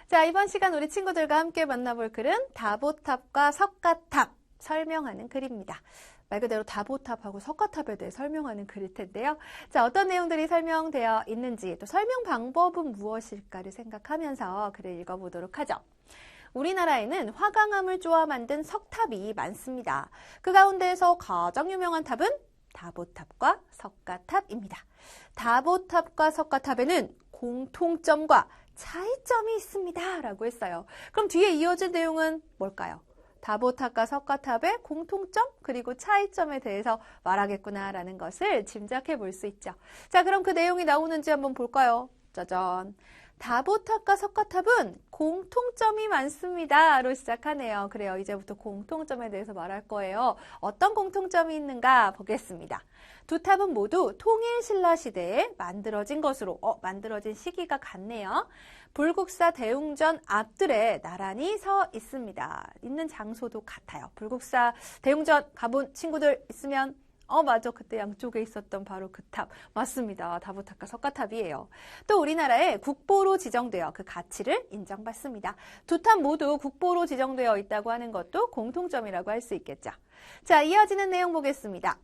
자, 이번 시간 우리 친구들과 함께 만나볼 글은 다보탑과 석가탑 설명하는 글입니다. 말 그대로 다보탑하고 석가탑에 대해 설명하는 글일 텐데요. 자, 어떤 내용들이 설명되어 있는지 또 설명 방법은 무엇일까를 생각하면서 글을 읽어보도록 하죠. 우리나라에는 화강암을 쪼아 만든 석탑이 많습니다. 그 가운데에서 가장 유명한 탑은 다보탑과 석가탑입니다. 다보탑과 석가탑에는 공통점과 차이점이 있습니다. 라고 했어요. 그럼 뒤에 이어진 내용은 뭘까요? 다보탑과 석가탑의 공통점 그리고 차이점에 대해서 말하겠구나 라는 것을 짐작해 볼 수 있죠. 자, 그럼 그 내용이 나오는지 한번 볼까요? 짜잔! 다보탑과 석가탑은 공통점이 많습니다.로 시작하네요. 그래요. 이제부터 공통점에 대해서 말할 거예요. 어떤 공통점이 있는가 보겠습니다. 두 탑은 모두 통일신라 시대에 만들어진 것으로 만들어진 시기가 같네요. 불국사 대웅전 앞뜰에 나란히 서 있습니다. 있는 장소도 같아요. 불국사 대웅전 가본 친구들 있으면 맞아. 그때 양쪽에 있었던 바로 그 탑. 맞습니다. 다보탑과 석가탑이에요. 또 우리나라에 국보로 지정되어 그 가치를 인정받습니다. 두 탑 모두 국보로 지정되어 있다고 하는 것도 공통점이라고 할 수 있겠죠. 자, 이어지는 내용 보겠습니다.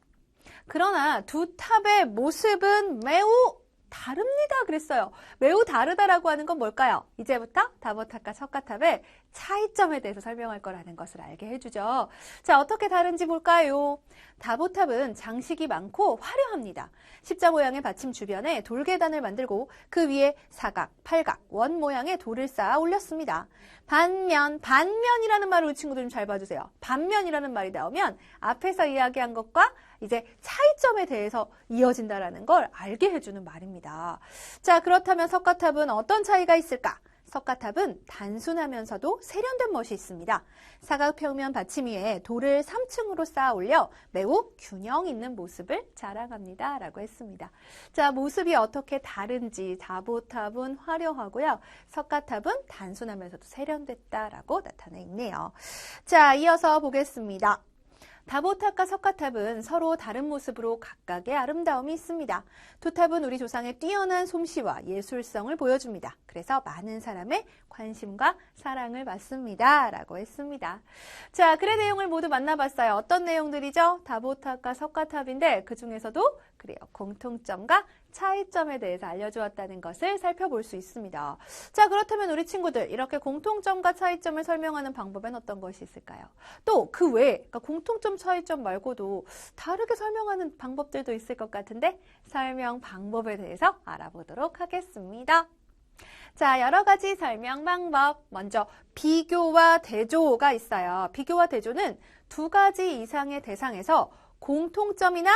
그러나 두 탑의 모습은 매우 다릅니다. 그랬어요. 매우 다르다라고 하는 건 뭘까요? 이제부터 다보탑과 석가탑의 차이점에 대해서 설명할 거라는 것을 알게 해주죠. 자, 어떻게 다른지 볼까요? 다보탑은 장식이 많고 화려합니다. 십자 모양의 받침 주변에 돌계단을 만들고 그 위에 사각, 팔각, 원 모양의 돌을 쌓아 올렸습니다. 반면이라는 말을 우리 친구들 좀 잘 봐주세요. 반면이라는 말이 나오면 앞에서 이야기한 것과 이제 차이점에 대해서 이어진다라는 걸 알게 해주는 말입니다. 자, 그렇다면 석가탑은 어떤 차이가 있을까? 석가탑은 단순하면서도 세련된 멋이 있습니다. 사각평면 받침 위에 돌을 3층으로 쌓아 올려 매우 균형 있는 모습을 자랑합니다. 라고 했습니다. 자, 모습이 어떻게 다른지 다보탑은 화려하고요. 석가탑은 단순하면서도 세련됐다라고 나타내 있네요. 자, 이어서 보겠습니다. 다보탑과 석가탑은 서로 다른 모습으로 각각의 아름다움이 있습니다. 두 탑은 우리 조상의 뛰어난 솜씨와 예술성을 보여줍니다. 그래서 많은 사람의 관심과 사랑을 받습니다. 라고 했습니다. 자, 글의 내용을 모두 만나봤어요. 어떤 내용들이죠? 다보탑과 석가탑인데 그 중에서도 그래요. 공통점과 차이점에 대해서 알려주었다는 것을 살펴볼 수 있습니다. 자, 그렇다면 우리 친구들 이렇게 공통점과 차이점을 설명하는 방법엔 어떤 것이 있을까요? 또 그 외에 그러니까 공통점, 차이점 말고도 다르게 설명하는 방법들도 있을 것 같은데 설명 방법에 대해서 알아보도록 하겠습니다. 자, 여러 가지 설명 방법. 먼저 비교와 대조가 있어요. 비교와 대조는 두 가지 이상의 대상에서 공통점이나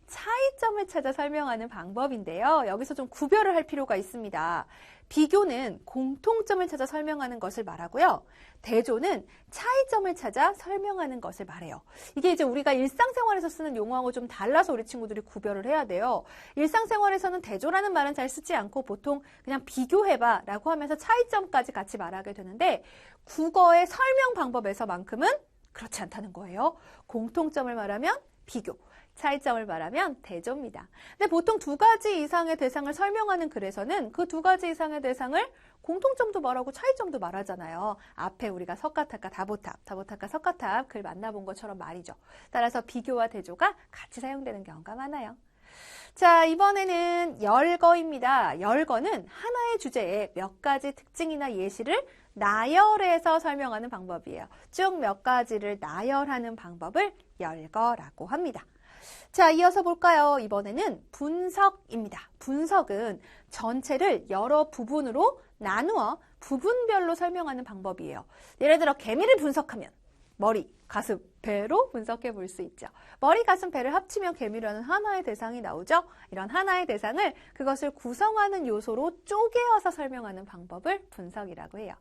차이점을 찾아 설명하는 방법인데요. 여기서 좀 구별을 할 필요가 있습니다. 비교는 공통점을 찾아 설명하는 것을 말하고요. 대조는 차이점을 찾아 설명하는 것을 말해요. 이게 이제 우리가 일상생활에서 쓰는 용어하고 좀 달라서 우리 친구들이 구별을 해야 돼요. 일상생활에서는 대조라는 말은 잘 쓰지 않고 보통 그냥 비교해봐 라고 하면서 차이점까지 같이 말하게 되는데 국어의 설명 방법에서만큼은 그렇지 않다는 거예요. 공통점을 말하면 비교, 차이점을 말하면 대조입니다. 근데 보통 두 가지 이상의 대상을 설명하는 글에서는 그 두 가지 이상의 대상을 공통점도 말하고 차이점도 말하잖아요. 앞에 우리가 석가탑과 다보탑과 석가탑 글 만나본 것처럼 말이죠. 따라서 비교와 대조가 같이 사용되는 경우가 많아요. 자, 이번에는 열거입니다. 열거는 하나의 주제에 몇 가지 특징이나 예시를 나열해서 설명하는 방법이에요. 쭉 몇 가지를 나열하는 방법을 열거라고 합니다. 자, 이어서 볼까요? 이번에는 분석입니다. 분석은 전체를 여러 부분으로 나누어 부분별로 설명하는 방법이에요. 예를 들어 개미를 분석하면 머리, 가슴, 배로 분석해 볼 수 있죠. 머리, 가슴, 배를 합치면 개미라는 하나의 대상이 나오죠. 이런 하나의 대상을 그것을 구성하는 요소로 쪼개어서 설명하는 방법을 분석이라고 해요.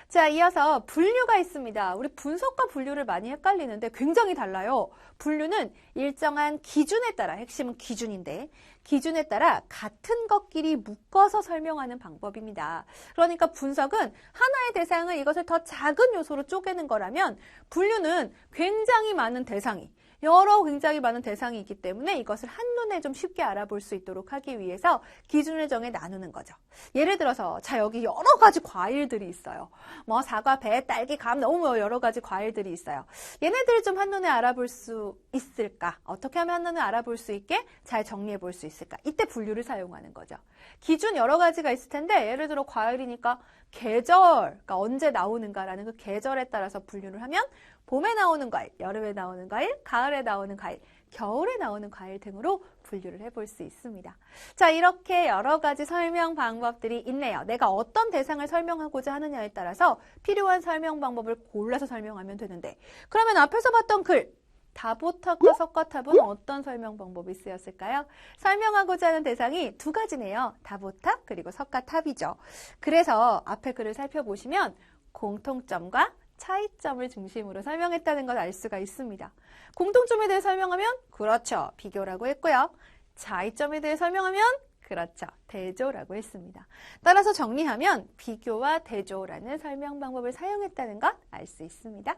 자, 이어서 분류가 있습니다. 우리 분석과 분류를 많이 헷갈리는데 굉장히 달라요. 분류는 일정한 기준에 따라, 핵심은 기준인데 기준에 따라 같은 것끼리 묶어서 설명하는 방법입니다. 그러니까 분석은 하나의 대상을 이것을 더 작은 요소로 쪼개는 거라면 분류는 굉장히 많은 대상이 여러 굉장히 많은 대상이 있기 때문에 이것을 한눈에 좀 쉽게 알아볼 수 있도록 하기 위해서 기준을 정해 나누는 거죠. 예를 들어서 자 여기 여러 가지 과일들이 있어요. 뭐 사과, 배, 딸기, 감 너무 여러 가지 과일들이 있어요. 얘네들을 좀 한눈에 알아볼 수 있을까? 어떻게 하면 한눈에 알아볼 수 있게 잘 정리해 볼 수 있을까? 이때 분류를 사용하는 거죠. 기준 여러 가지가 있을 텐데 예를 들어 과일이니까 계절, 그러니까 언제 나오는가라는 그 계절에 따라서 분류를 하면 봄에 나오는 과일, 여름에 나오는 과일, 가을에 나오는 과일, 겨울에 나오는 과일 등으로 분류를 해볼 수 있습니다. 자, 이렇게 여러 가지 설명 방법들이 있네요. 내가 어떤 대상을 설명하고자 하느냐에 따라서 필요한 설명 방법을 골라서 설명하면 되는데 그러면 앞에서 봤던 글, 다보탑과 석가탑은 어떤 설명 방법이 쓰였을까요? 설명하고자 하는 대상이 두 가지네요. 다보탑 그리고 석가탑이죠. 그래서 앞에 글을 살펴보시면 공통점과 차이점을 중심으로 설명했다는 걸 알 수가 있습니다. 공통점에 대해 설명하면 그렇죠. 비교라고 했고요. 차이점에 대해 설명하면 그렇죠. 대조라고 했습니다. 따라서 정리하면 비교와 대조라는 설명 방법을 사용했다는 것 알 수 있습니다.